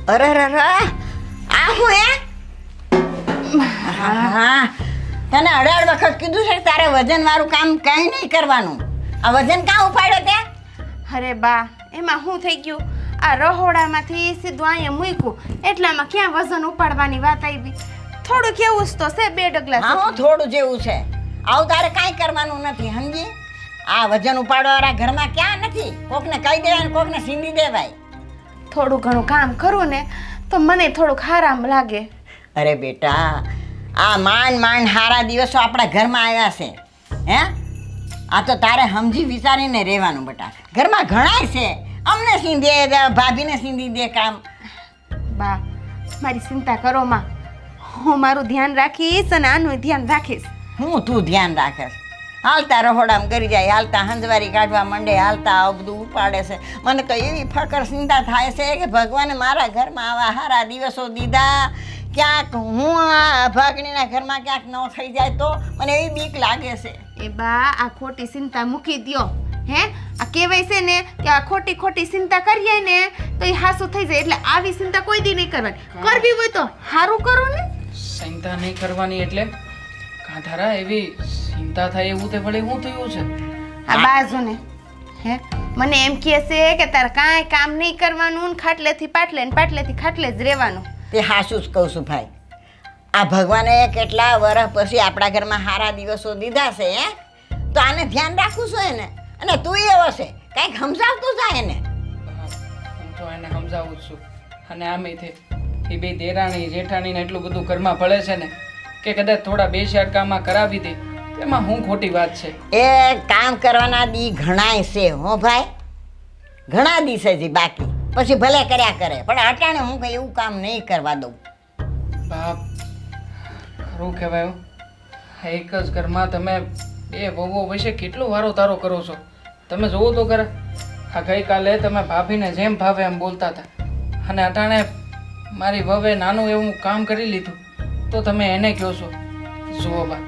અરે રે રે, આ હું હે? હા, તને 18 વખત કીધું છે કે તારે વજનવાળું કામ કંઈ નહીં કરવાનું. આ વજન કાં ઉપાડ્યો તે? અરે બા, એમાં શું થઈ ગયું? આ રહોડામાંથી સીધું અહીંયા મૂક્યું એટલામાં ક્યાં વજન ઉપાડવાની વાત આવી? થોડુંક એવું જ તો છે, 2 ડગલા. હા, થોડું જેવું છે. આવું તારે કાંઈ કરવાનું નથી, સમજી? આ વજન ઉપાડવાવાળા ઘરમાં ક્યાં નથી. કોકને કહી દેવાય, કોકને સીંધી દેવાય. થોડું ઘણું કામ કરું ને તો મને થોડુંક આરામ લાગે. અરે બેટા, આ માંડ હારા દિવસો આપણા ઘરમાં આવ્યા છે. હે, આ તો તારે સમજી વિચારીને રહેવાનું બેટા. ઘરમાં ઘણાય છે, અમને સીંધે દે, ભાભીને સીંધી દે કામ. બા, મારી ચિંતા કરો માં. હું મારું ધ્યાન રાખીશ અને આનું ધ્યાન રાખીશ. હું તું ધ્યાન રાખે? હાલતા રહોડામાં કરી જાય, હાલતા હંજવારી કાઢવા માંડે, હાલતા આવું બધું ઉપાડે છે. મને તો એવી ફકર ચિંતા થાય છે કે ભગવાને મારા ઘરમાં આવા સારા દિવસો દીધા, ક્યાંક હું આ ભાગણીના ઘરમાં ક્યાંક ન થઈ જાય તો મને એવી બીક લાગે છે. એ બા, આ ખોટી ચિંતા મૂકી દ્યો. હે, આ કહેવાય છે ને કે આ ખોટી ચિંતા કરીએ ને તો એ હાસું થઈ જાય. એટલે આવી ચિંતા કોઈ દી નહીં કરવાની. કરવી હોય તો સારું કરો ને. ચિંતા નહીં કરવાની એટલે કાંધારા એવી ચિંતા થાય એવું તે વળી શું થયું છે? આ બાજુ ને હે મને એમ કહે છે કે તારે કાંઈ કામ નહીં કરવાનું ને ખાટલેથી પાટલે ને પાટલેથી ખાટલે જ રહેવાનું. તે હાસું જ કહું છું ભાઈ. આ ભગવાને કેટલા વર્ષ પછી આપણા ઘરમાં સારા દિવસો દીધા છે. હે, તો આને ધ્યાન રાખવું છું એને. અને તું એવો છે, કંઈક સમજાવતું જાય એને. હું તો એને સમજાવું જ છું. અને આમેથી એ બે દેરાણી જેઠાણીને એટલું બધું ઘરમાં ભળે છે ને કે કદાચ થોડા 2-4 કામમાં કરાવી દે એમાં શું ખોટી વાત છે? એ કામ કરવાના દી ઘણાય છે હો ભાઈ, ઘણા દી છે જી બાકી. પછી ભલે કર્યા કરે, પણ અટાણે હું કઈ એવું કામ નહીં કરવા દઉં. બાપ, ખરું કહેવાય. એક જ ઘરમાં તમે 2 વહુઓ વિશે કેટલો વારો તારો કરો છો. તમે જોવો તો ખરા, આ ગઈકાલે તમે ભાભીને જેમ ભાવે એમ બોલતા હતા અને અટાણે મારી વહુએ નાનું એવું કામ કરી લીધું તો તમે એને કહો છો. જુઓ બા,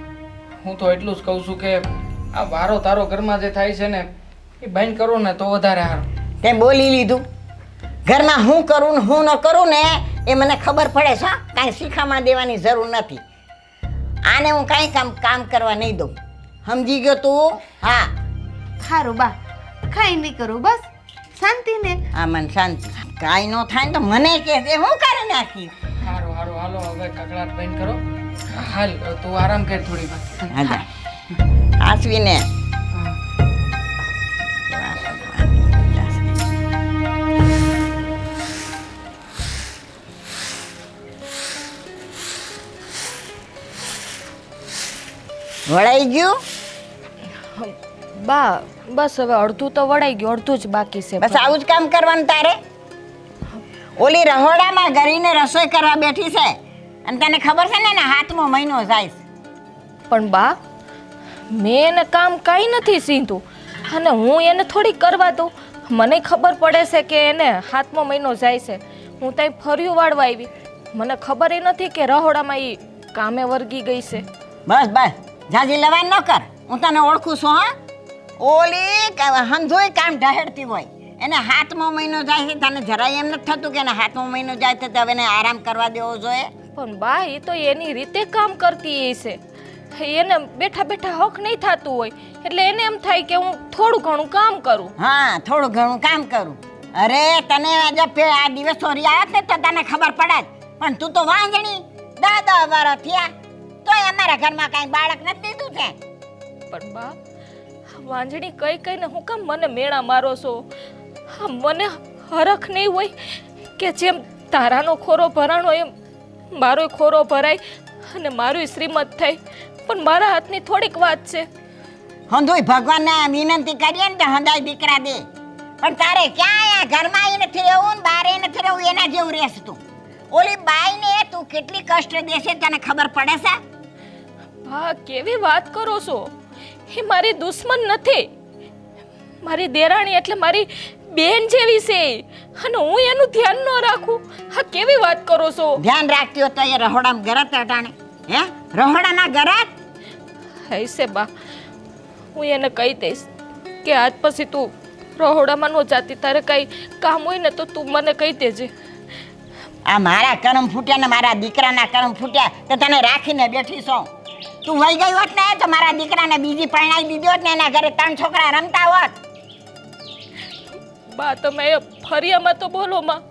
હું તો એટલું જ કહું છું કે આ વારો તારો ઘરમાં જે થાય છે ને એ બંધ કરો ને તો વધારે સારું. તે બોલી લીધું. ઘરમાં હું કરું ને હું ન કરું ને એ મને ખબર પડે છે. કાંઈ શીખામણ દેવાની જરૂર નથી. આને હું કાંઈ કામ કરવા નહીં દઉં. સમજી ગયો તું? હા, સારું બા, કાંઈ નહીં કરું, બસ શાંતિ ને. હા, મને શાંતિ. કાંઈ ન થાય ને તો મને કહે છે, હું કરી નાખી. સારું સારું, હાલો હવે કકડાટ બંધ કરો. હાલ તું આરામ કર થોડી વાર. હા, આસવીને વળાઈ ગયું? બા, બસ હવે અડધું તો વળાઈ ગયું, અડધું જ બાકી છે. બસ આવું જ કામ કરવાનું તારે? ઓલી રહોડામાં ગરીને રસોઈ કરવા બેઠી છે અને તને ખબર છે ને એના હાથમાં મહિનો જાય છે. પણ બા, મેં એને કામ કાંઈ નથી સીધું અને હું એને થોડી કરવા દઉં. મને ખબર પડે છે કે એને હાથમાં મહિનો જાય છે. હું ત્યાં ફર્યું વાળવા આવી, મને ખબર એ નથી કે રહોડામાં એ કામે વર્ગી ગઈ છે. બસ બસ, જાજી લવાન ન કર. હું તને ઓળખું છું. હા, ઓલી હંધોય કામ ઢહેડતી હોય, એને હાથમાં મહિનો જાય છે. તને જરાય એમ નથી થતું કે એને હાથમાં મહિનો જાય તો હવે એને આરામ કરવા દેવો જોઈએ? પણ બા, એ તો એની રીતે કામ કરતી છે. એને બેઠા બેઠા હક નહીં થતું હોય એટલે એને એમ થાય કે હું થોડું ઘણું કામ કરું. હા, થોડું ઘણું કામ કરું. અરે તને આજે આ દિવસો રહ્યા ને તો તને ખબર પડે જ. પણ તું તો વાંજણી 10 વર્ષ થયા તોય અમારા ઘરમાં કાંઈ બાળક નથી દીધું છે. પણ બા, વાંજણી કઈ ને હું કામ મને મેળા મારો છો? મને હરખ નહીં હોય કે જેમ તારાનો ખોરો ભરાણો એમ મારોય ખોરો ભરાય અને મારું શ્રીમત થાય. પણ મારા હાથની થોડીક વાત છે. હંધોય ભગવાનને વિનંતી કરીએ ને તો હંધાય દીકરા દે. પણ તારે ક્યાં આ ઘરમાં એ નથી રહેવું ને બહાર એ નથી રહેવું, એના જેવું રહેશ તું. ઓલી બાઈને તું કેટલી કષ્ટ દેશે તને ખબર પડે છે? હા, કેવી વાત કરો છો? એ મારી દુશ્મન નથી. મારી દેરાણી એટલે મારી બેન જેવી છે અને હું એનું ધ્યાન ન રાખું? હા, કેવી વાત કરો છો? ધ્યાન રાખતી હોય તો એ રહોડામાં ગરત અટાણે. હે, રહોડાના ગરત હૈસે બા, હું એને કહી દઈશ કે આજ પછી તું રહોડામાં ન જાતી. તારે કઈ કામ હોય ને તો તું મને કહી દેજે. આ મારા કરમ ફૂટ્યા ને મારા દીકરાના કરમ ફૂટ્યા તો તને રાખીને બેઠી છો. તું વહી ગઈ હોત ને તો મારા દીકરાને બીજી પરણાવી દીધી હોત ને એના ઘરે 3 છોકરા રમતા હોત. બા તમે એ ફરિયામાં તો બોલો માં.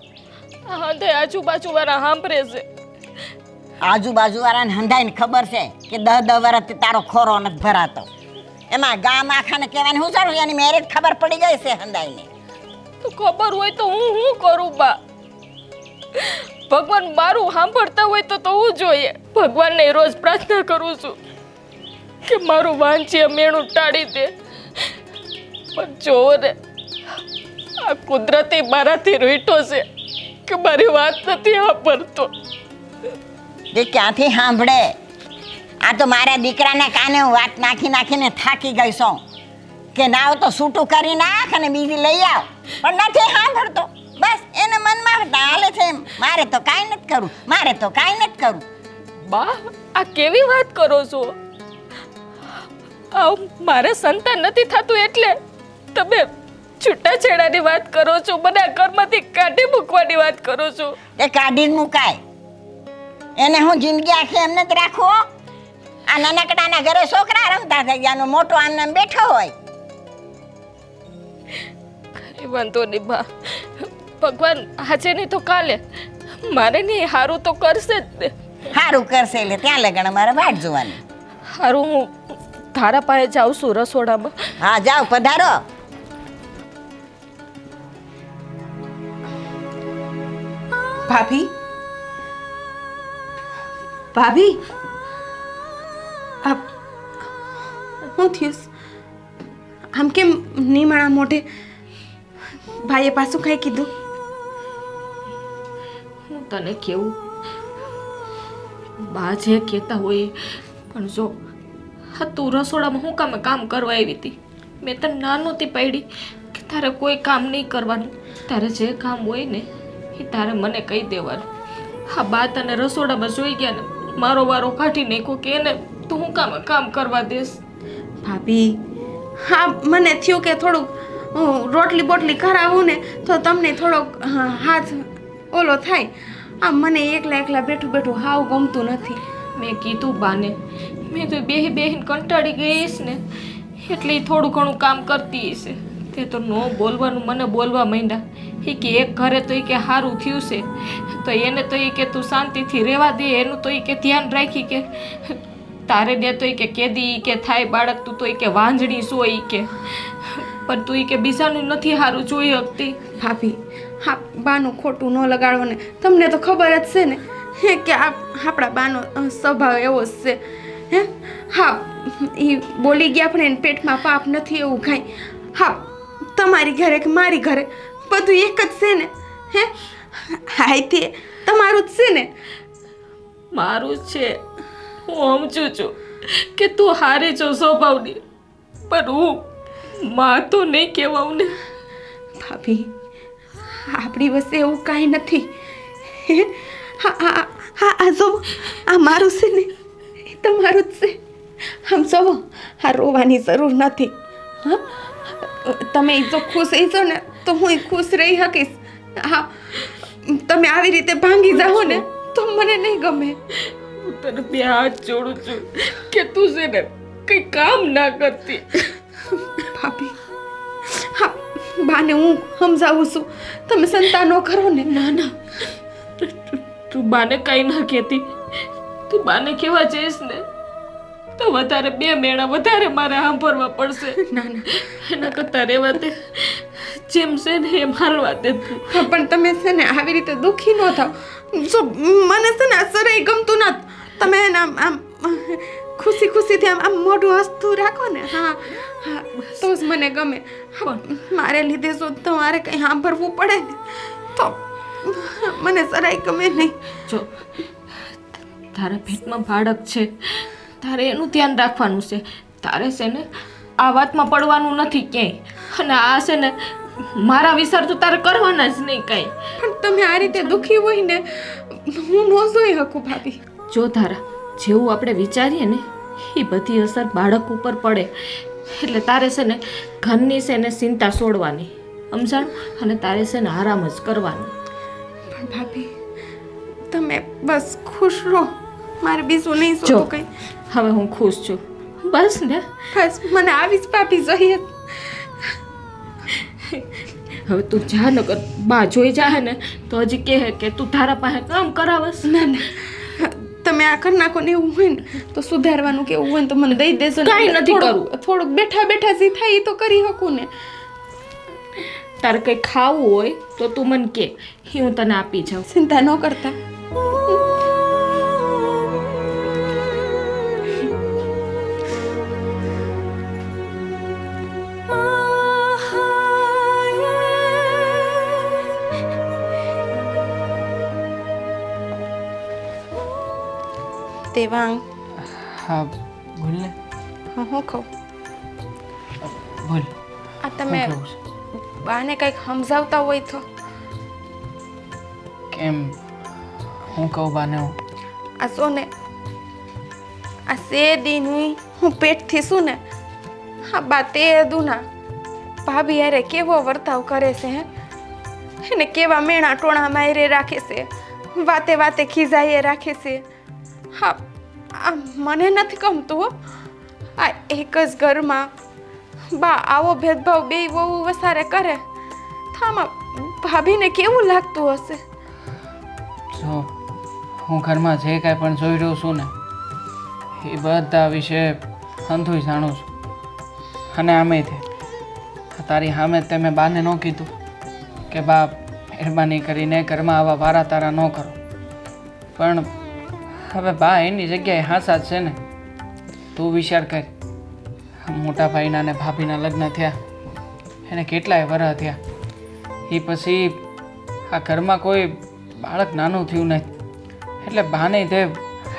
આ હંધે આજુબાજુવાળા સાંભળે છે. આજુબાજુવાળાને હંધાઈને ખબર છે કે 10 વર્ષથી તારો ખોરો નથી ભરાતો. એમાં ગામ આખાને કહેવાની હું સારું એની મેરેજ ખબર પડી ગઈ છે હંધાઈને. તો ખબર હોય તો હું કરું બા? ભગવાન મારું સાંભળતા હોય તો હું જોઈએ. ભગવાનને રોજ પ્રાર્થના કરું છું કે મારું વાંચીએ મેણું ટાળી દે. પણ જો ને આ કુદરતી મારાથી રીટો છે કે મારી વાત નથી સાંભળતો. એ ક્યાંથી સાંભળે? આ તો મારા દીકરાના કાને હું વાત નાખીને થાકી ગઈ છું કે નાવ તો છૂટું કરી નાખ અને બીજી લઈ આવ, પણ નથી સાંભળતો. બસ એને મનમાં હાલે છે એમ, મારે તો કાંઈ નથી કરવું, મારે તો કાંઈ નથી કરવું. બા આ કેવી વાત કરો છો? મારે સંતાન નથી થતું એટલે તમે છૂટાછેડાની વાત કરો છો, મને આ ઘરમાંથી કાઢી મૂકવાની વાત કરો છો. એ કાઢી જ મુકાય. એને હું જિંદગી આખી એમને જ રાખું? આ નાનકડાના ઘરે છોકરા રમતા થઈ ગયા, મોટો આમને બેઠો હોય. કઈ વાંધો નહીં બા, ભગવાન આજે નહીં તો કાલે મારે નહીં હારું તો કરશે જ ને. સારું કરશે એટલે ત્યાં લગણ અમારે વાટ જોવાની. હારું હું ધારા પાસે જાઉં છું રસોડામાં. હા જાઓ, પધારો. ભાભી ભાભી હું થયું? આમ કેમ નિમાણા મોઢે? ભાઈએ પાછું કાંઈ કીધું? હું તને કેવું, બા જે કહેતા હોય પણ જો હા તું રસોડામાં હું કામ કરવા આવી હતી? મેં તને ના નહોતી પાડી કે તારે કોઈ કામ નહીં કરવાનું. તારે જે કામ હોય ને એ તારે મને કહી દેવાનું. હા બા તને રસોડામાં જોઈ ગયા ને મારો વારો કાઢી નાખ્યો કે એને તું હું કામ કરવા દેશ? ભાભી હા મને થયું કે થોડુંક રોટલી બોટલી કરાવું ને તો તમને થોડોક હાથ ઓલો થાય. આમ મને એકલા બેઠું હાવ ગમતું નથી. મેં કીધું બાને, મેં તો બેહીને કંટાળી ગઈશ ને એટલે થોડું ઘણું કામ કરતી હશે. તે તો ન બોલવાનું મને બોલવા માંડ્યા. એ કે એક ઘરે તો એ કે સારું થયું છે તો એને તો એ કે તું શાંતિથી રહેવા દે, એનું તો એ કે ધ્યાન રાખી કે તારે ને તો એ કે કેદી કે થાય બાળક, તું તો એ કે વાંજણી છો એ કે, પણ તું એ કે બીજાનું નથી સારું જોઈ શકતી. ભાભી હા બાનું ખોટું ન લગાડવો ને, તમને તો ખબર જ છે ને કે આપણા બાનો સ્વભાવ એવો જ છે. હે હા એ બોલી ગયા પણ એને પેટમાં પાપ નથી એવું કાંઈ. હા તમારી ઘરે કે મારી ઘરે બધું એક જ છે ને? હે હા તે તમારું જ છે ને? મારું જ છે. હું સમજુ છું કે તું હારી છો સ્વભાવની, પણ હું માં તો નહીં કહેવાઉં ને. ભાભી આપણી વચ્ચે એવું કાંઈ નથી. હા હા હા આ જો આ મારું છે ને એ તમારું જ છે. આમ જોવો આ રોવાની જરૂર નથી. હા તમે જો ખુશ રહીશો ને તો હું ખુશ રહી શકીશ. હા તમે આવી રીતે ભાંગી જાઓ ને તો મને નહીં ગમે. હું તને 2 હાથ જોડું છું કે તું છે ને કંઈ કામ ના કરતી. ભાભી હા બાને હું સમજાવું છું, તમે સંતા ન કરો ને. ના ના તું બાને કંઈ ના કહેતી. તું બાને કહેવા જઈશ ને તો વધારે 2 મેણા વધારે મારે સાંભળવા પડશે. ના ના એના કરતાં રહેવા દે, જેમ છે ને એમ હાલવા દે. હા પણ તમે છે ને આવી રીતે દુઃખી ન થાવ. જો મને છે ને આ સરાય ગમતું નથી. તમે એને આમ ખુશીથી આમ મોઢું હસતું રાખો ને. હા હા તો જ મને ગમે. મારે લીધે જો તમારે કંઈ સાંભળવું પડે ને તો મને સરાય ગમે નહીં. જો તારા પેટમાં બાળક છે, તારે એનું ધ્યાન રાખવાનું છે. તારે છે ને આ વાતમાં પડવાનું નથી ક્યાંય. અને આ છે ને મારા વિચાર તો તારે કરવાના જ નહીં કાંઈ. પણ તમે આ રીતે દુઃખી હોય ને હું ન જોઈ શકું ભાભી. જો તારા જેવું આપણે વિચારીએ ને એ બધી અસર બાળક ઉપર પડે. એટલે તારે છે ને ઘરની છે ને ચિંતા છોડવાની, સમજાણું? અને તારે છે ને આરામ જ કરવાનું. પણ ભાભી તમે બસ ખુશ રહો, મારે બીજું નહીં જો શું કંઈ. હવે હું ખુશ છું બસ ને. બસ મને આવી જ ભાભી જોઈએ. હવે તું જા નકર બા જોઈ જાય ને તો હજી કહે કે તું તારા પાસે કામ કરાવસ. ના ના, તમે આ કરી નાખો ને એવું હોય ને તો સુધારવાનું કે એવું હોય ને તો મને દઈ દેજો ને. કાંઈ નથી થોડુંક બેઠા બેઠા જે થાય એ તો કરી શકું ને. તારે કંઈ ખાવું હોય તો તું મને કે, હું તને આપી જાઉં. ચિંતા ન કરતા. દેવાંગ, હા બોલ ને. હું કહું, બોલ. આ તમે શું કહેવું છે? બાને કંઈક સમજાવતા હોય તો. કેમ? હું કહું બાને હું? આ શું ને, આ સે દીનું હું પેટથી શું ને, હા બા તે દુના ભાભી યારે કેવો વર્તાવ કરે છે હે, એને કેવા મેણા ટોણા માયરે રાખે છે, વાતે વાતે ખીજાઈએ રાખે છે. હા આ મને નથી ગમતું હો. આ એક જ ઘરમાં બા આવો ભેદભાવ બે વહુ વસારે કરે તો આમાં ભાભીને કેવું લાગતું હશે. જો હું ઘરમાં જે કાંઈ પણ જોઈ રહ્યો છું ને એ બધા વિશે અંધુય જાણું છું. અને આમે તે તારી સામે જ તે મેં બાને ન કીધું કે બા મહેરબાની કરીને ઘરમાં આવા વારા તારા ન કરો. પણ હવે બા એની જગ્યાએ હાસા જ છે ને. તું વિચાર કર, મોટા ભાઈના ને ભાભીના લગ્ન થયા એને કેટલાય વરહ થયા. એ પછી આ ઘરમાં કોઈ બાળક નાનું થયું નહીં. એટલે બાને તે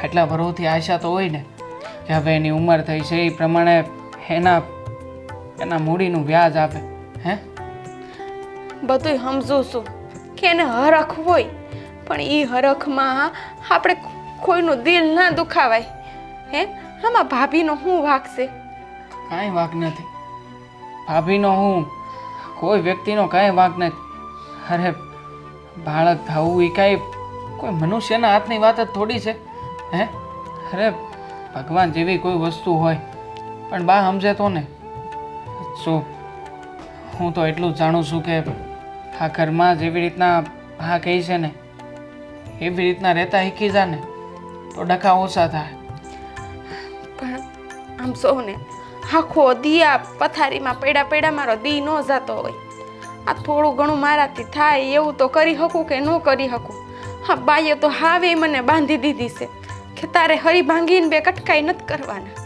એટલા વરોથી આશા તો હોય ને કે હવે એની ઉંમર થઈ છે એ પ્રમાણે એના મૂડીનું વ્યાજ આપે. હે બધુંય સમજું છું કે એને હરખ હોય, પણ એ હરખમાં આપણે કોઈનું દિલ ના દુખાવાય. હે આમાં ભાભીનો શું વાંક છે? કાંઈ વાંક નથી ભાભીનો, હું કોઈ વ્યક્તિનો કાંઈ વાંક નથી. અરે બાળક થવું એ કાંઈ કોઈ મનુષ્યના હાથની વાત જ થોડી છે. હે અરે ભગવાન જેવી કોઈ વસ્તુ હોય પણ બા સમજે તો ને. શું હું તો એટલું જ જાણું છું કે આ ઘરમાં જેવી રીતના બા કહી છે ને એવી રીતના રહેતા શીખી જા ને તો ડખા ઓછા થાય. પણ આમ સૌ ને આખો દી આ પથારીમાં પડ્યા પડ્યા મારો દી ન જતો હોય. આ થોડું ઘણું મારાથી થાય એવું તો કરી શકું કે ન કરી શકું. હા બાઈએ તો હાવે મને બાંધી દીધી છે કે તારે હરી ભાંગીને બે કટકાઈ નથી કરવાના.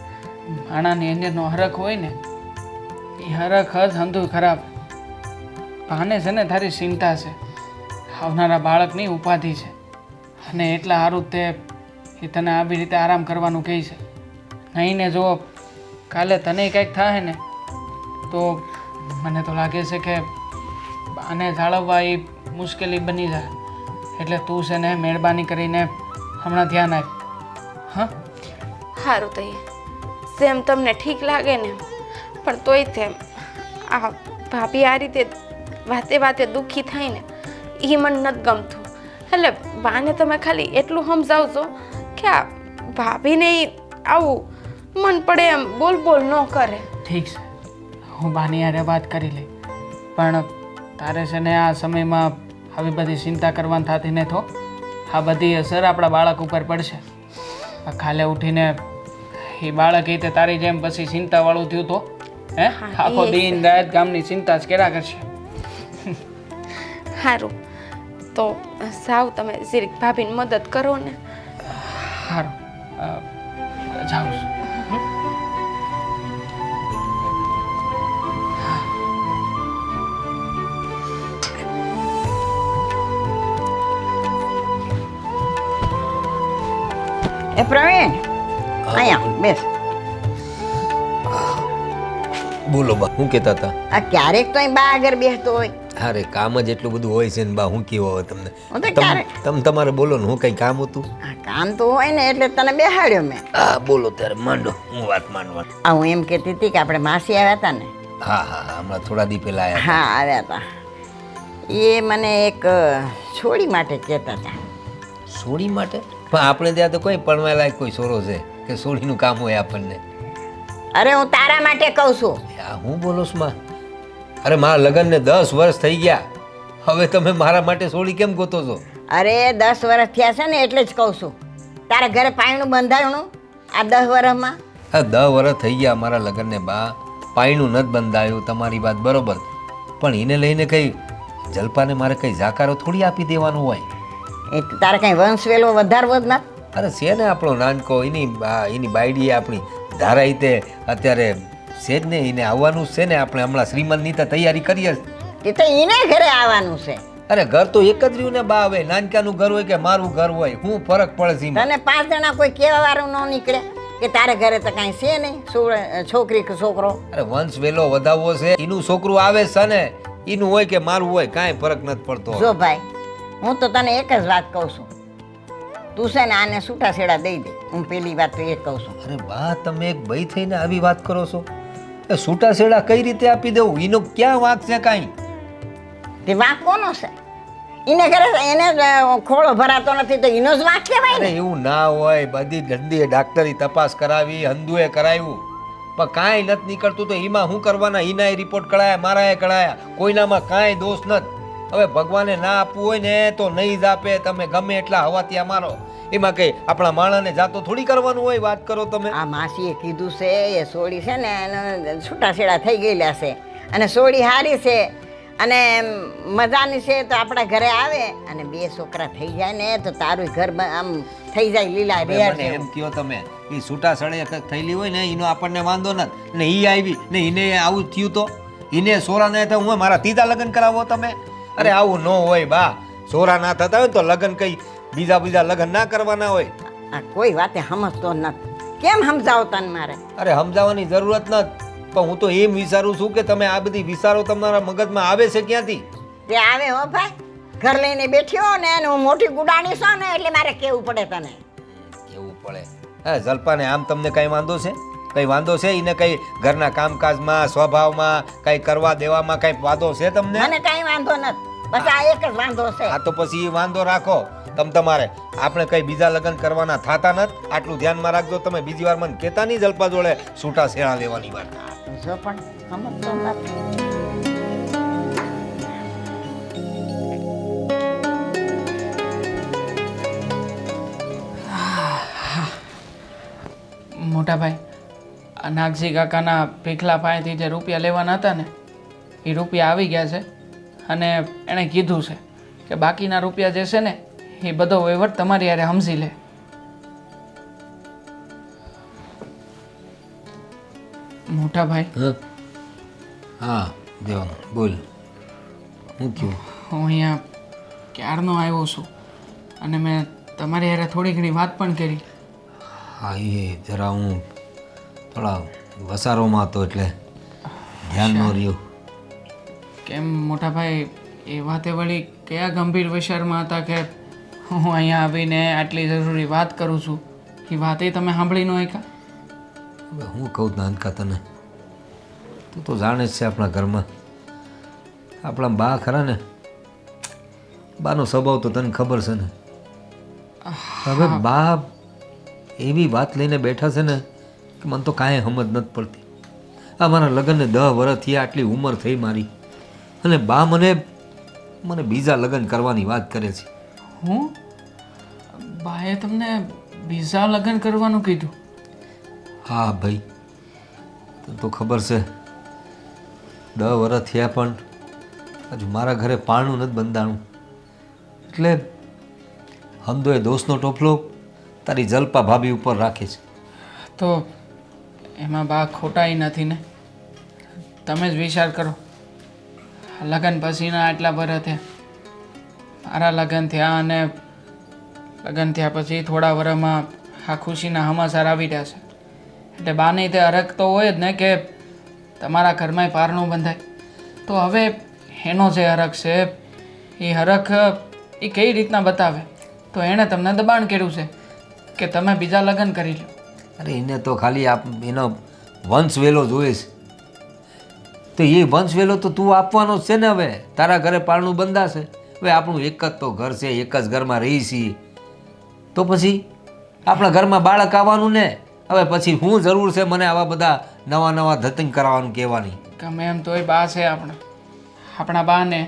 માણાની અંદરનો હરખ હોય ને એ હરખ જ હંધુય ખરાબ. ભાને છે ને તારી ચિંતા છે, આવનારા બાળકની ઉપાધિ છે, અને એટલા સારું તે એ તને આવી રીતે આરામ કરવાનું કહે છે. નહીં ને જો કાલે તને કંઈક થાય ને તો મને તો લાગે છે કે આને જાળવવા એ મુશ્કેલી બની જાય. એટલે તું છે ને મહેરબાની કરીને હમણાં ધ્યાન આપ. હા સારું તો સેમ તમને ઠીક લાગે ને, પણ તોય તેમ આ ભાભી આ રીતે વાતે વાતે દુઃખી થાય ને એ મને નથી ગમતું. એટલે બાને તમે ખાલી એટલું સમજાવજો કે આ ભાભીને આવું મન પડે એમ બોલ બોલ ન કરે. ઠીક છે, હું બાની હારે વાત કરી લઈ. પણ તારે છે ને આ સમયમાં આવી બધી ચિંતા કરવાની થતી ને તો આ બધી અસર આપણા બાળક ઉપર પડશે. કાલે ઉઠીને એ બાળક એ તે તારી જેમ પછી ચિંતાવાળું થયું તો હે આખો દિન રાત ગામની ચિંતા જ કર્યા કરશે. સારું તો સાવ તમે જીરીક ભાભીની મદદ કરો ને. સારું જાઉં છું. એ પ્રવીણ અહીંયા બેસ. બોલો બા, શું કહેતા હતા? આ ક્યારેક તો અહીં બા આગળ બેસતો હોય. અરે કામ જ એટલું બધું હોય છે ને બા, હું કેવો હવે તમને. હું તો ક્યારેક તમે તમારે બોલો ને, હું કંઈ કામ હતું? આ કામ તો હોય ને એટલે તને બેહાડ્યો મેં. હા બોલો ત્યારે માંડો, હું વાત માંડવા. આ હું એમ કહેતી હતી કે આપણે માસી આવ્યા હતા ને. હા હા હા, હમણાં થોડા દી પહેલા આવ્યા. હા આવ્યા હતા. એ મને એક છોડી માટે કહેતા હતા. સોડી માટે પણ આપણે ત્યાં તો કોઈ પડવા લાયક કોઈ સોરો છે કે સોડીનું કામ હોય આપણને. અરે હું તારા માટે કહું છું. આ હું બોલો છું માં? અરે મારા લગ્નને 10 વર્ષ થઈ ગયા, હવે તમે મારા માટે સોડી કેમ ગોતો છો? અરે 10 વર્ષ થયા છે ને એટલે જ કહું છું. તારા ઘરે પાયણું બંધાયું આ 10 વર્ષમાં? હા 10 વર્ષ થઈ ગયા મારા લગ્નને બા, પાયણું નથી બંધાયું, તમારી વાત બરોબર, પણ એને લઈને કંઈ જલપાને મારે કંઈ જાકારો થોડી આપી દેવાનું હોય. એ તો તારે કંઈ વંશ વેલો વધારવો જ નથી. અરે છે ને આપણો નાનકો, એની બાયડી આપણી ધારાઈ તે અત્યારે છે જ ને, એને આવવાનું જ છે ને. આપણે હમણાં શ્રીમંતની તો તૈયારી કરીએ. એ તો એને ઘરે આવવાનું છે. અરે ઘર તો એક જ રહ્યું ને બા, હવે નાનકાનું ઘર હોય કે મારું ઘર હોય, શું ફરક પડે છે એમાં? તને 5 જણા કોઈ કહેવા વાળું ન નીકળે કે તારે ઘરે તો કાંઈ છે નહીં છોકરી કે છોકરો? અરે વંશ વેલો વધાવવો છે, એનું છોકરું આવે છે ને, એનું હોય કે મારું હોય, કાંઈ ફરક નથી પડતો. જો ભાઈ, હું તો તને એક જ વાત કહું છું, તું છે ને આને છૂટા છેડા દઈ દે. હું પેલી વાત તો એ કહું છું. અરે બા, તમે એક ભાઈ થઈને આવી વાત કરો છો? એ છૂટા છેડા કઈ રીતે આપી દેવું? એનો ક્યાં વાંક છે કાંઈ? તે વાંક કોનો છે? એને ઘરે એને જ ખોળો ભરાતો નથી તો એનો જ વાંક કહેવાય અરે ને. એવું ના હોય, બધી ગંદી ડાક્ટરી તપાસ કરાવી, હંધુએ કરાવ્યું, પણ કાંઈ નથી નીકળતું તો એમાં શું કરવાના? એનાય રિપોર્ટ કઢાયા, મારાએ કઢાયા, કોઈનામાં કાંઈ દોષ નથી. હવે ભગવાને ના આપવું હોય ને તો નહીં જ આપે, તમે ગમે એટલા હવા ત્યાં મારો, એમાં કઈ આપણા માણસને જાતો થોડી કરવાનું હોય. વાત કરો તમે. આ માસીએ કીધું છે એ સોડી છે ને એને છૂટા છેડા થઈ ગયેલા છે અને સોડી હારી છે અને મજાની છે તો આપણા ઘરે આવે અને 2 છોકરા થઈ જાય ને તો તારું ઘર આમ થઈ જાય લીલા રેર મને એમ કહો તમે, એ છૂટા છડે થયેલી હોય ને એનો આપણને વાંધો નથી, ને ઈ આવી ને એને આવું થયું તો એને સોરા ના થયું, હું મારા 3જા લગ્ન કરાવો તમે? અરે આવું ન હોય બા, સોરા ના થતા હોય તો લગ્ન કઈ બીજા લગ્ન ના કરવાના હોય. આ કોઈ વાતે સમજતો નથી. કેમ સમજાવો તને મારે? અરે સમજાવવાની જરૂરત નથી, પણ હું તો એમ વિચારું છું કે તમે આ બધી વિચારો તમારા મગજમાં આવે છે ક્યાંથી? તે આવે હો ભાઈ, ઘર લઈને બેઠ્યો ને હું મોટી ગુડાણી છું ને એટલે મારે કેવું પડે તને. કેવું પડે? હા જલપાને આમ તમને કઈ વાંધો છે? કઈ વાંધો છે એને? કઈ ઘરના કામકાજમાં, સ્વભાવમાં, કઈ કરવા દેવામાં કઈ વાંધો છે તમને? મને કાંઈ વાંધો નથી, બસ આ એક જ વાંધો છે. હા તો પછી એ વાંધો રાખો તમારે. આપણે કઈ બીજા લગ્ન કરવાના થાતા નથી, આટલું ધ્યાનમાં રાખજો તમે. બીજી વાર મને કહેતા નહીં જલપા જોડે છૂટા છેડા લેવાની વાત. જો પણ સમજતો નથી. મોટા ભાઈ, આ નાગજી કાકાના ભીખલા પાસેથી જે રૂપિયા લેવાના હતા ને એ રૂપિયા આવી ગયા છે અને એણે કીધું છે કે બાકીના રૂપિયા જે છે ને એ બધો વહીવટ તમારી યારે સમજી લે. મોટા ભાઈ, હા દેવા બોલ, હું થયું? હું અહીંયા ક્યારનો આવ્યો છું અને મેં તમારી યારે થોડી ઘણી વાત પણ કરી. હા એ જરા હું થોડા વસારોમાં હતો એટલે ધ્યાન ન રહ્યું. કેમ મોટા ભાઈ, એ વાતે વળી કયા ગંભીર વિચારમાં હતા કે હું અહીંયા આવીને આટલી જરૂરી વાત કરું છું? એ વાત એ તમે સાંભળી ન શક્યા? હવે હું કહું નાનકા તને, તું તો જાણે જ છે આપણા ઘરમાં આપણા બા ખરા ને, બાનો સ્વભાવ તો તને ખબર છે ને. હવે બા એવી વાત લઈને બેઠા છે ને કે મને તો કાંઈ સમજ નથી પડતી. આ મારા લગ્નને 10 વર્ષ થયા, આટલી ઉંમર થઈ મારી, અને બા મને બીજા લગ્ન કરવાની વાત કરે છે. હું? બાએ તમને બીજા લગ્ન કરવાનું કીધું? હા ભાઈ, તને તો ખબર છે 10 વર્ષ થયા પણ હજુ મારા ઘરે પારણું નથી બંધાણું, એટલે હમદોએ દોસ્તનો ટોપલો તારી જલપા ભાભી ઉપર રાખે છે. તો એમાં બા ખોટાઈ નથી ને? તમે જ વિચાર કરો, લગ્ન પછીના આટલા વર્ષ થયા, મારા લગ્ન થયા અને લગ્ન થયા પછી થોડા વર્ષમાં આ ખુશીના સમાચાર આવી રહ્યા છે, એટલે બાને તે હરખ તો હોય જ ને કે તમારા ઘરમાં પારણું બંધાય. તો હવે એનો જે હરખ છે એ હરખ એ કઈ રીતના બતાવે? તો એણે તમને દબાણ કર્યું છે કે તમે બીજા લગ્ન કરી લો. અરે એને તો ખાલી એનો વંશ વેલો જોઈએ છે, તો એ વંશ વેલો તો તું આપવાનો જ છે ને. હવે તારા ઘરે પારણું બંધાશે, હવે આપણું એક જ તો ઘર છે, એક જ ઘરમાં રહી છીએ, તો પછી આપણા ઘરમાં બાળક આવવાનું ને હવે પછી શું જરૂર છે મને આવા બધા નવા નવા ધતિંગ કરાવવાનું કહેવાની? ગમે એમ તોય બા છે આપણા બાને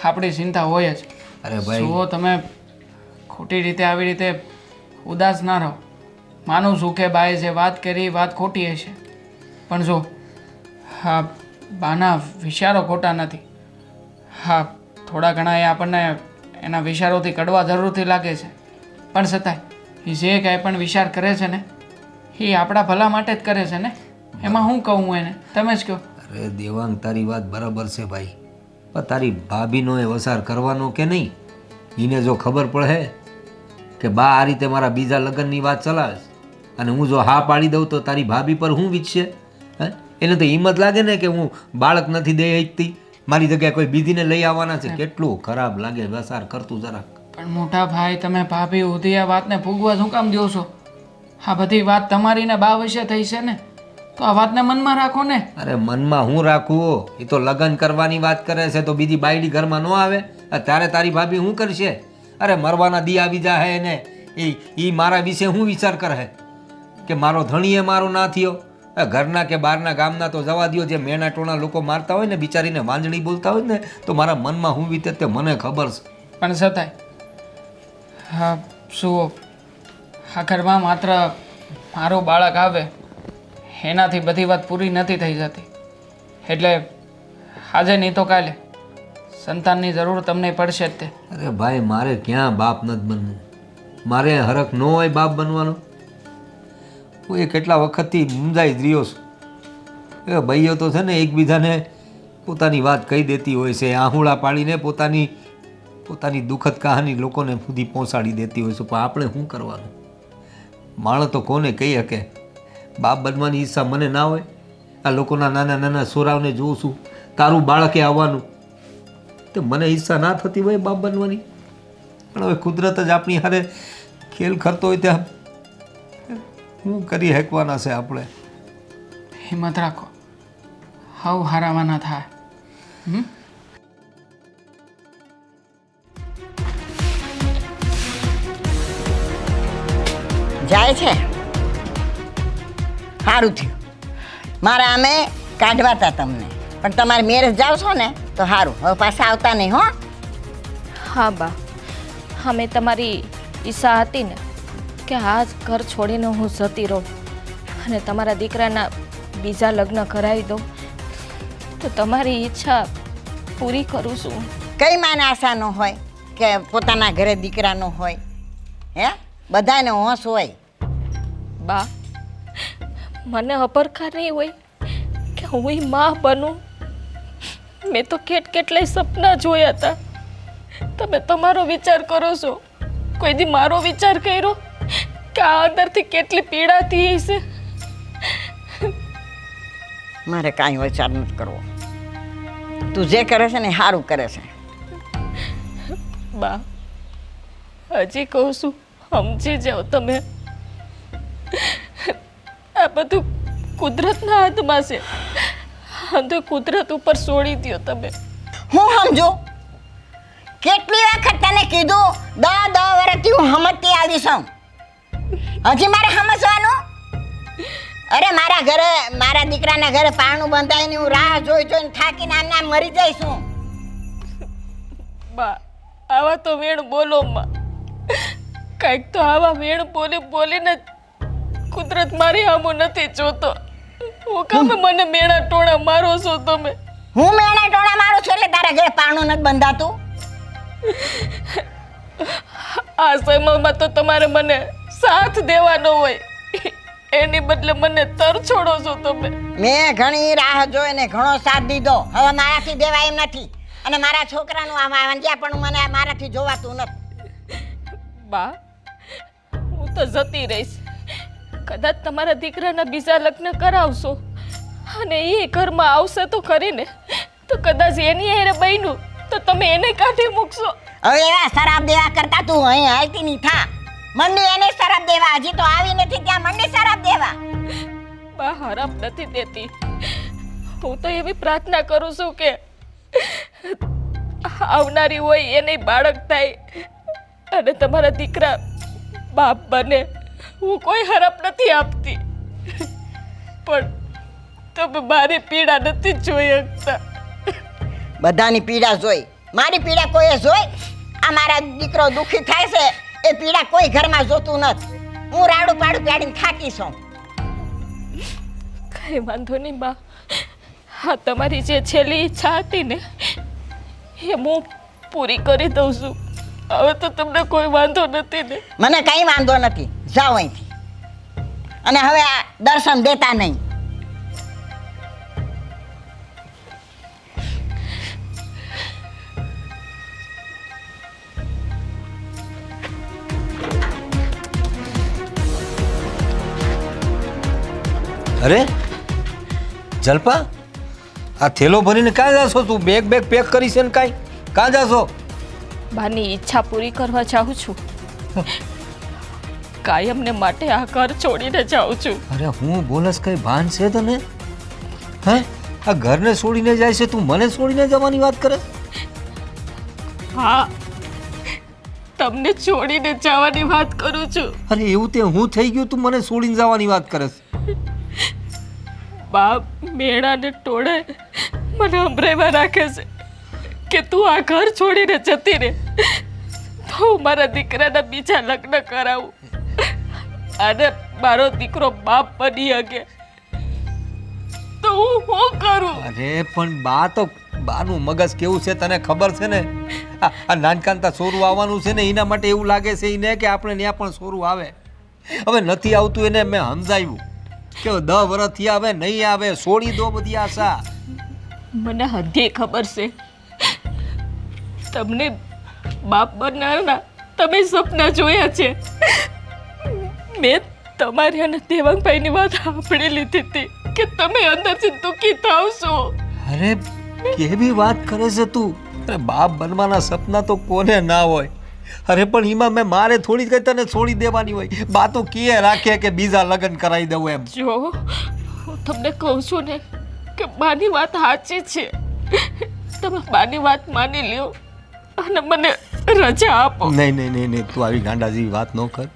આપણી ચિંતા હોય જ. અરે ભાઈ જુઓ તમે ખોટી રીતે આવી રીતે ઉદાસ ના રહો. માનું છું કે બાએ જે વાત કરી વાત ખોટી હશે, પણ જો હા બાના વિચારો ખોટા નથી. હા થોડા ઘણા એ આપણને એના વિચારોથી કડવા જરૂરથી લાગે છે, પણ છતાંય એ જે કાંઈ પણ વિચાર કરે છે ને એ આપણા ભલા માટે જ કરે છે ને. એમાં હું કહું એને, તમે જ કહો. અરે દેવાંગ તારી વાત બરાબર છે ભાઈ, પણ તારી ભાભીનો એ વસાર કરવાનો કે નહીં? એને જો ખબર પડે કે બા આ રીતે મારા બીજા લગ્નની વાત ચલાવે છે અને હું જો હા પાડી દઉં તો તારી ભાભી પર હું વીતશે? હે એને તો હિંમત લાગે ને કે હું બાળક નથી દઈ શકતી, મારી જગ્યાએ કોઈ બીજીને લઈ આવવાના છે. કેટલું ખરાબ લાગે વસાર કરતું જરાક. પણ મોટા ભાઈ તમે ભાભી સુધી આ વાતને ફૂગવા શું કામ દો છો? આ બધી વાત તમારી ને બા વિશે થઈ છે ને, તો આ વાતને મનમાં રાખો ને. અરે મનમાં હું રાખવું? એ તો લગ્ન કરવાની વાત કરે છે તો બીજી બાયડી ઘરમાં ન આવે ત્યારે તારી ભાભી શું કરશે? અરે મરવાના દી આવી જાય ને એ મારા વિશે શું વિચાર કરે કે મારો ધણીએ મારો ના થયો? ઘરના કે બહારના ગામના તો જવા દો, જે મેણા ટોણા લોકો મારતા હોય ને બિચારીને વાંજણી બોલતા હોય ને તો મારા મનમાં શું વીતે તે મને ખબર છે. પણ છતાંય હા શું આ ઘરમાં માત્ર મારું બાળક આવે એનાથી બધી વાત પૂરી નથી થઈ જતી. એટલે આજે નહીં તો કાલે સંતાનની જરૂર તમને પડશે જ તે. અરે ભાઈ મારે ક્યાં બાપ નથી બનવું, મારે હરખ ન હોય બાપ બનવાનો. હું એ કેટલા વખતથી મૂંઝાઈ જ રહ્યો છું. એ ભાઈઓ તો છે ને એકબીજાને પોતાની વાત કહી દેતી હોય છે, આહુડા પાડીને પોતાની દુઃખદ કહાની લોકોને સુધી પહોંચાડી દેતી હોય છે. પણ આપણે શું કરવાનું? માણસ તો કોને કહી શકે? બાપ બનવાની ઈચ્છા મને ના હોય? આ લોકોના નાના નાના છોરાઓને જોઉં છું તારું બાળકે આવવાનું, તો મને ઈચ્છા ના થતી હોય બાપ બનવાની? પણ હવે કુદરત જ આપણી હારે ખેલ કરતો હોય ત્યાં શું કરી શકવાના છે આપણે? હિંમત રાખો, હાવ હારાવાના થાય. જાય છે સારું થયું. મારા અમે કાઢવા હતા તમને, પણ તમારે મેરેજ જાવ છો ને તો સારું. હવે પાછા આવતા નહીં હો. હા બા, અમે તમારી ઈચ્છા હતી ને કે આ જ ઘર છોડીને હું જતી રહું અને તમારા દીકરાના બીજા લગ્ન કરાવી દઉં, તો તમારી ઈચ્છા પૂરી કરું છું. કઈ માને આશા ન હોય કે પોતાના ઘરે દીકરા ન હોય? હે બધાને હોશ હોય. બા, મને અપરખા નહીં હોય કે હું માં બનું? મેં તો કેટલાય સપના જોયા હતા. તમે તમારો વિચાર કરો છો, કોઈ દી મારો વિચાર કર્યો કે આ અંદરથી કેટલી પીડા થઈ છે? મારે કાંઈ વિચાર નથી કરવો. તું જે કરે છે ને એ સારું કરે છે. બા, હજી કહું છું, સમજી જાઓ તમે. આ બધું કુદરતના હાથમાં છે, તો કુદરત ઉપર છોડી દો તમે. હું સમજુ? કેટલી વખત તને કીધું 10 વર્ષથી હું સમજતી આવી છું. હજી મારે સમજવાનું? અરે મારા ઘરે મારા દીકરાના ઘરે પારણું બંધાઈને હું રાહ જોઈને થાકીને આમ મરી જઈશું. બા, આવા તો વેણ બોલો માં. કાંઈક તો આવા વેણ બોલીને કુદરત મારી સામું નથી જોતો. હું કામે મને મેણા ટોણા મારો છો તમે? હું મેણા ટોણા મારું છું એટલે તારા ઘરે પારણું નથી બંધાતું? આ સમયમાં તો તમારે મને સાથ દેવાનો હોય, એની બદલે મને તર છોડો છો તમે. મેં ઘણી રાહ જોઈને ઘણો સાથ દીધો, હવે મારાથી દેવાય એમ નથી. અને મારા છોકરાનું આ વાંજ્યા પણ મને મારાથી જોવાતું નથી. બા, હું તો જતી રહીશ. કદાચ તમારા દીકરાના બીજા લગ્ન કરાવશો અને એ ઘરમાં આવશે તો ખરી ને, તો કદાચ એની હારે બન્યું તો તમે એને કાઢી મૂકશો. હવે એવા શરાબ દેવા કરતા તું અહીં હાલતી નહીં થા. મંડી એને શરાબ દેવા, હજી તો આવી નથી ત્યાં મંડી શરાબ દેવા. બા, હરામ નથી દેતી. હું તો એવી પ્રાર્થના કરું છું કે આવનારી હોય એને બાળક થાય અને તમારા દીકરા બાપ બને હું કોઈ હરપ નથી આપતી, પણ તમે મારી પીડા નથી જોઈ શકતા. બધાની પીડા જોઈ, મારી પીડા કોઈએ જોઈ? આ મારા દીકરો દુઃખી થાય છે એ પીડા કોઈ ઘરમાં જોતું નથી. હું રાડું પાડું પાડીને થાકી છું. કઈ વાંધો નહીં બા, હા તમારી જે છેલ્લી ઈચ્છા હતી ને એ હું પૂરી કરી દઉં છું. હવે તો તમને કોઈ વાંધો નથી ને? મને કઈ વાંધો નથી, જાઓ અહીંથી. અને હવે આ દર્શન દેતા નહીં. અરે જલપા, આ થેલો ભરીને ક્યાં જાશો તું? બેગ પેક કરી છે ને કાંઈ? ક્યાં જાશો? બાની ઈચ્છા પૂરી કરવા જાઉં છું. કાયમને માટે આ ઘર છોડીને જાઉં છું. અરે હું બોલસ, કઈ ભાન છે તને? હે, આ ઘરને છોડીને જાય છે, તું મને છોડીને જવાની વાત કરે? હા, તમને છોડીને જવાની વાત કરું છું. અરે એવું તે હું થઈ ગયું, તું મને છોડીને જવાની વાત કરે? બાપ મેળાને ટોળે મને અંભરેમાં રાખે છે કે તું આ ઘર છોડીને જતી રહે તો હું મારા દીકરાના બીજા લગ્ન કરાવું અને મારો દીકરો બાપ બની શકે તો હું શું કરું? અરે પણ બા તો બાનું મગજ કેવું છે તને ખબર છે ને? આ નાનકાંતા સોરું આવવાનું છે ને, એના માટે એવું લાગે છે એને કે આપણે ત્યાં પણ સોરું આવે. હવે નથી આવતું એને મેં સમજાવ્યું કે 10 વર્ષથી આવે નહીં આવે, છોડી દો બધી આશા. મને હદે ખબર છે તમને બાપ બનનારના તમે સપના જોયા છે. મેં તમારી અને દેવાંગભાઈની વાત સાંભળી લીધી હતી કે તમે અંદરથી દુઃખી થાવ છો. અરે કેવી વાત કરે છે તું? અરે બાપ બનવાના સપના તો કોને ના હોય? અરે પણ એમાં મેં મારે થોડી કઈ તને છોડી દેવાની હોય? બા તો કે રાખે કે બીજા લગ્ન કરાવી દઉં એમ. જો હું તમને કહું છું ને કે બાની વાત સાચી છે, તમે બાની વાત માની લ્યો અને મને રજા આપો. નહીં, તું આવી ગાંડા જેવી વાત ન કર.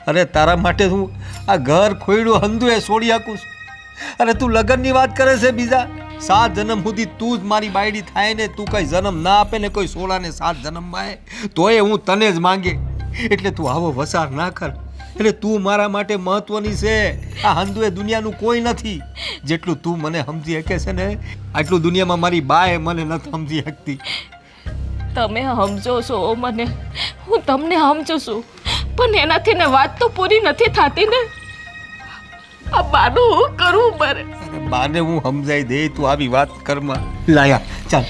અરે તારા માટે હું આ ઘર ખોયડું હંધુએ છોડી શકું છું, અને તું લગ્નની વાત કરે છે બીજા? 7 જન્મ સુધી તું જ મારી બાયડી થાય ને, તું કઈ જન્મ ના આપે ને કોઈ સોળાને 7 જન્મ માં તોય હું તને જ માંગે. એટલે તું આવો વસાર ના કર. એટલે તું મારા માટે મહત્વની છે. આ હંધુએ દુનિયાનું કોઈ નથી. જેટલું તું મને સમજી શકે છે ને, આટલું દુનિયામાં મારી બાએ મને નથી સમજી શકતી. તમે સમજો છો મને, હું તમને સમજુ છું, પણ એનાથી ને વાત તો પૂરી નથી થતી ને. આ બાનું હું કરવું મારે? અરે બાને હું સમજાઈ દે, તું આવી વાત કરમાં. લાયા ચાલ,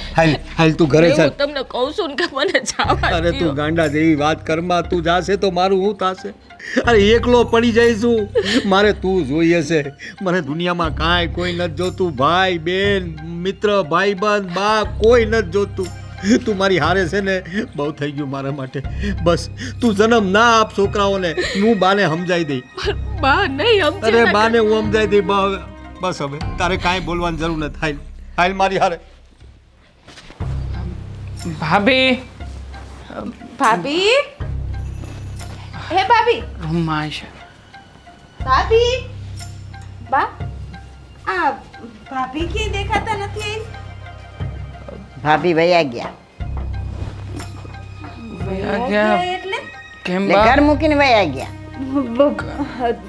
હાલ તું ઘરે ચાલ. હું તમને કહું છું ને કે મને જવા અરે દ્યો. તું ગાંડા જેવી વાત કરમાં, તું જાશે તો મારું શું થશે? અરે એકલો પડી જઈશું. મારે તું જોઈએ છે. મને દુનિયામાં કાંઈ કોઈ નથી જોતું. ભાઈ બેન મિત્ર ભાઈબંધ બા કોઈ નથી જોતું. તું મારી હારે છે ને, બહુ થઈ ગયું મારા માટે. બસ તું જન્મ ના આપ છોકરાઓને, હું બાને સમજાઈ દઈ. બા નહીં સમજે. અરે બાને હું સમજાઈ દઈ. બા હવે બસ, હવે તારે કાંઈ બોલવાની જરૂર નથી. હાલ મારી હારે. ભાભી, ભાભી, હે ભાભી, રૂમમાં છે. ભાભી, બા, આ ભાભી કે દેખાતા નથી. ભાભી વયા ગયા. એટલે કેમ એટલે બા? ઘર મૂકીને વયા ગયા.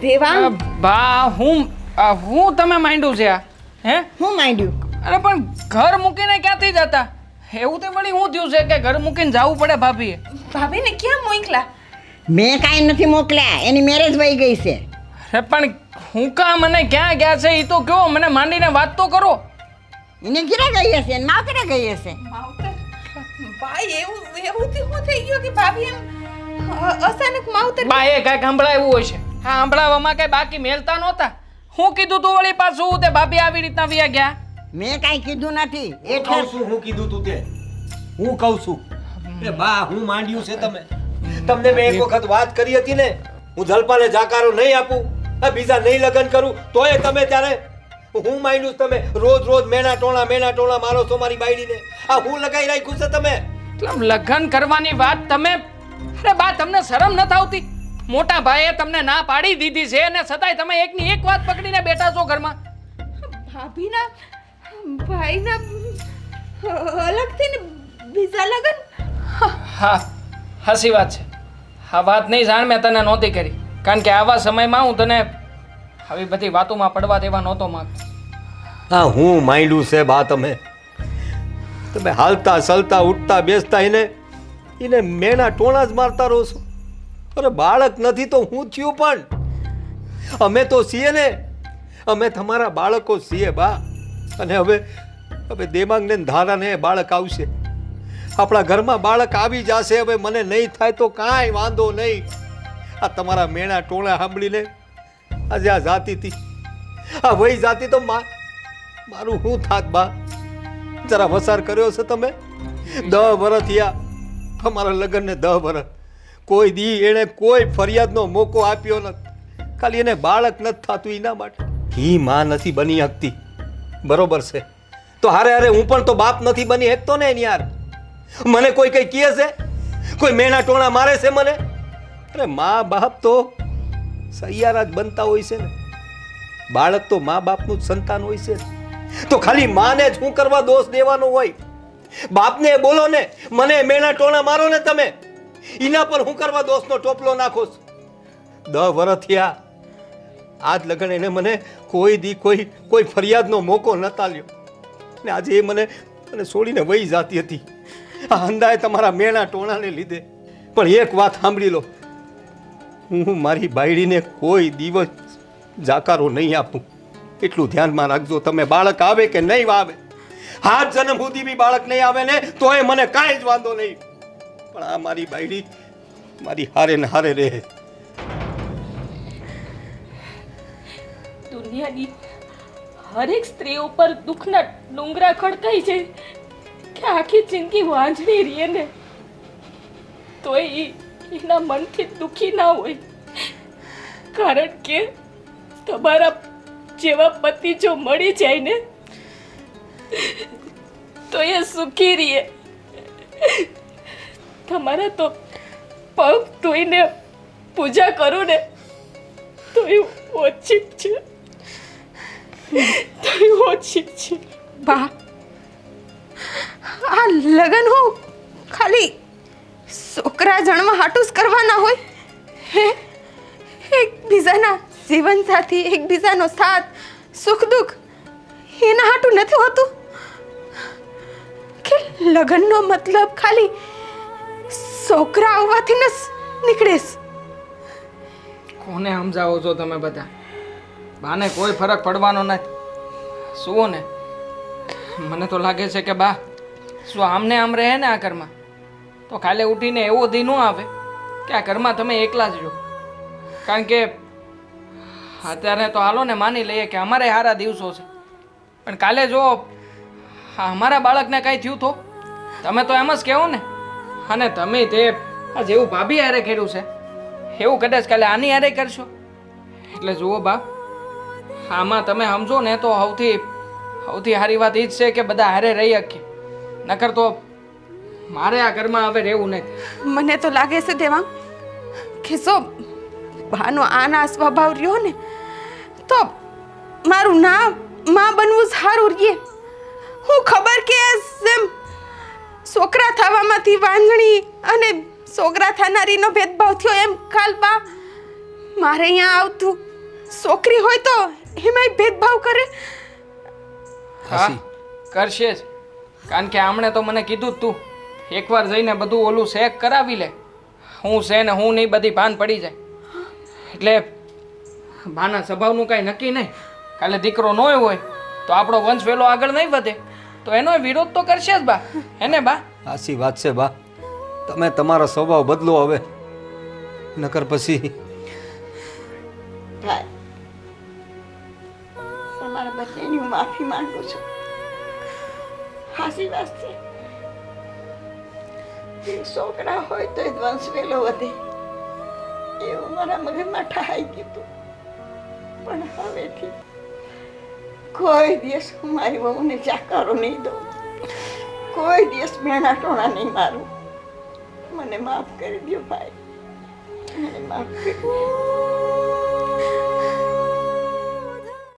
દેવાંગ, બા હું તમે માંડ્યું છે આ? હે, હું માંડ્યું? અરે પણ ઘર મૂકીને ક્યાંથી જતા? એવું તે વળી હું થયું છે કે ઘર મૂકીને જવું પડે ભાભીએ? ભાભીને ક્યાં મોકલા? મેં કાંઈ નથી મોકલ્યા, એની મેરેજ વહી ગઈ છે. અરે પણ હું કામ મને ક્યાં ગયા છે એ તો કહો, મને માંડીને વાત તો કરો. એને ઘરે ગઈ હશે, એને માવતરે ગઈ હશે. માવતર? ભાઈ એવું શું થઈ ગયું કે ભાભી એમ અચાનક માવતર? બા એ કાંઈક સંભળાવ્યું હોય છે. હા, સંભળાવવામાં કાંઈ બાકી મેલતા નહોતા. હું કીધું તું વળી પાછું તે ભાભી આવી રીતના વ્યા ગયા? મેં કાંઈ કીધું નથી. કહું છું હું કીધું તું તે? હું કહું છું એ બા, હું માંડ્યું છે તમે? તમને મેં એક વખત વાત કરી હતી ને, હું જલપાને જાકારો નહીં આપું, આ બીજા નહીં લગ્ન કરું, તોય તમે ત્યારે હું માંડ્યું છે. તમે રોજ મેણા ટોણા મારો છો મારી બાયડીને. આ હું લગાઈ રાખ્યું છે તમે? લગ્ન કરવાની વાત તમે? અરે બા, તમને શરમ નથી આવતી? મોટા ભાઈએ તમને ના પાડી દીધી છે અને છતાંય તમે એકની એક વાત પકડીને બેઠા છો ઘરમાં. ભાભીના ભાઈના અલગથી ને બીજા લગન. હા, હાસી વાત છે. આ વાત નહીં જાણ મેં તને નહોતી કરી, કારણ કે આવા સમયમાં હું તને આવી બધી વાતોમાં પડવા દેવા નહોતો માંગતો. હા, હું માંડ્યું છે બા તમે હાલતા ચલતા ઉઠતા બેસતા એને મેના ટોણા જ મારતા રહો છો. અરે બાળક નથી તો હું થયું, પણ અમે તો છીએ ને, અમે તમારા બાળકો છીએ બા. અને હવે દેમાંગને ધારાને બાળક આવશે, આપણા ઘરમાં બાળક આવી જશે. હવે મને નહીં થાય તો કાંઈ વાંધો નહીં. આ તમારા મેણા ટોણા સાંભળીને આજે આ જાતિથી આ વહી જાતિ તો મારું શું થાત બા. જરા વસાર કર્યો છે તમે. 10 વર્ષ થયા અમારા લગ્નને, 10 વર્ષ. કોઈ દી એણે કોઈ ફરિયાદનો મોકો આપ્યો નથી. ખાલી એને બાળક નથી થતું એના માટે. ઈ માં નથી બની શકતી, બરોબર છે, તો હારે હારે હું પણ તો બાપ નથી બની શકતો ને યાર. મને કોઈ કઈ કહે છે, કોઈ મેણા ટોણા મારે છે મને? અરે મા બાપ તો સૈયારા જ બનતા હોય છે ને. બાળક તો મા બાપનું જ સંતાન હોય છે. તો ખાલી માને જ શું કરવા દોષ દેવાનો હોય? બાપને બોલો ને, મને મેણા ટોણા મારો ને તમે, એના પર હું કરવા દોષનો ટોપલો નાખો છો? 10 વર્ષ થયા આજ લગન એને મને કોઈ દી કોઈ ફરિયાદનો મોકો નતા લ્યો ને આજે એ મને છોડીને વહી જાતી હતી આ અંદાએ તમારા મેણા ટોણાને લીધે. પણ એક વાત સાંભળી લો, હું મારી બાયડીને કોઈ દિવસ જાકારો નહીં આપું, એટલું ધ્યાનમાં રાખજો તમે. બાળક આવે કે નહીં આવે, હાથ જન્મ સુધી બી બાળક નહીં આવે ને તોય મને કાંઈ જ વાંધો નહીં, પણ આ મારી બાયડી મારી હારે ને હારે રહે. દુનિયાની હરેક સ્ત્રી ઉપર દુઃખના ડુંગરા ખડકાઈ છે કે આખી જિંદગી વાંજણી રહે ને તોય એના મનથી દુઃખી ના હોય, કારણ કે તમારા જેવા પતિ જો મળી જાય ને તો એ સુખી રહે. તમારા તો પગ ધોઈને પૂજા કરું ને તો એ ઓછી છે, તો એ ઓછી છે. બા, આ લગન હું ખાલી છોકરા જન્મ હાટું જ કરવાના હોય હે? એકબીજાના જીવન સાથી, એકબીજાનો સાથ સુખ દુઃખ એના હાટું નથી હોતું કે લગનનો મતલબ ખાલી છોકરા આવવાથી ન નીકળે? કોને સમજાવો છો તમે બધા? બાને કોઈ ફરક પડવાનો નથી. શું ને, મને તો લાગે છે કે બા શું આમને આમ રહે ને આ ઘરમાં તો કાલે ઉઠીને એવો દી ન આવે કે આ ઘરમાં તમે એકલા જ રહો. કારણ કે અત્યારે તો હાલો ને માની લઈએ કે અમારે સારા દિવસો છે, પણ કાલે જો અમારા બાળકને કાંઈ થયું તો તમે તો એમ જ કહેવો ને. અને તમે તે આ જેવું ભાભી હારે કર્યું છે એવું કદાચ કાલે આની હારે કરશો. એટલે જુઓ બા, આમાં તમે સમજો ને તો સૌથી સારી વાત એ જ છે કે બધા હારે રહી શકીએ, નકર તો મારે આ ઘરમાં હવે રહેવું નથી. મને તો લાગે છે દેવાંગ કે જો બાનો આના સ્વભાવ રહ્યો ને તો મારું ના માં બનવું સારું રહે. હું ખબર કે જેમ છોકરા થવામાંથી વાંજણી અને છોકરા થનારીનો ભેદભાવ થયો એમ કાલ બા મારે અહીંયા આવતું છોકરી હોય તો એમાંય ભેદભાવ કરે. હા, કરશે જ, કારણ કે આમણે તો મને કીધું જ તું એકવાર જઈને બધું ઓલું શેક કરાવી લે, હું છે ને હું નહીં બધી ભાન પડી જાય. એટલે બાના સ્વભાવનું કાંઈ નક્કી નહીં. કાલે દીકરો ન હોય તો આપણો વંશ વેલો આગળ નહીં વધે તો એનો વિરોધ તો કરશે જ બા, એને બા? સાચી વાત છે બા, તમે તમારો સ્વભાવ બદલો હવે, નકર પછી થાય. તમારા બધાની હું માફી માંગુ છું. હાસી વાત છે, એક છોકરા હોય તો એ વંશ વેલો વધે એવું મારા મગજમાં ઠહાઈ ગયું. પણ હવેથી કોઈ દિવસ હું મારી વહુને ચાકારો નહીં દઉં, કોઈ દિવસ મેણા ટોણા નહીં મારું. મને માફ કરી દો ભાઈ. મને માફ કરી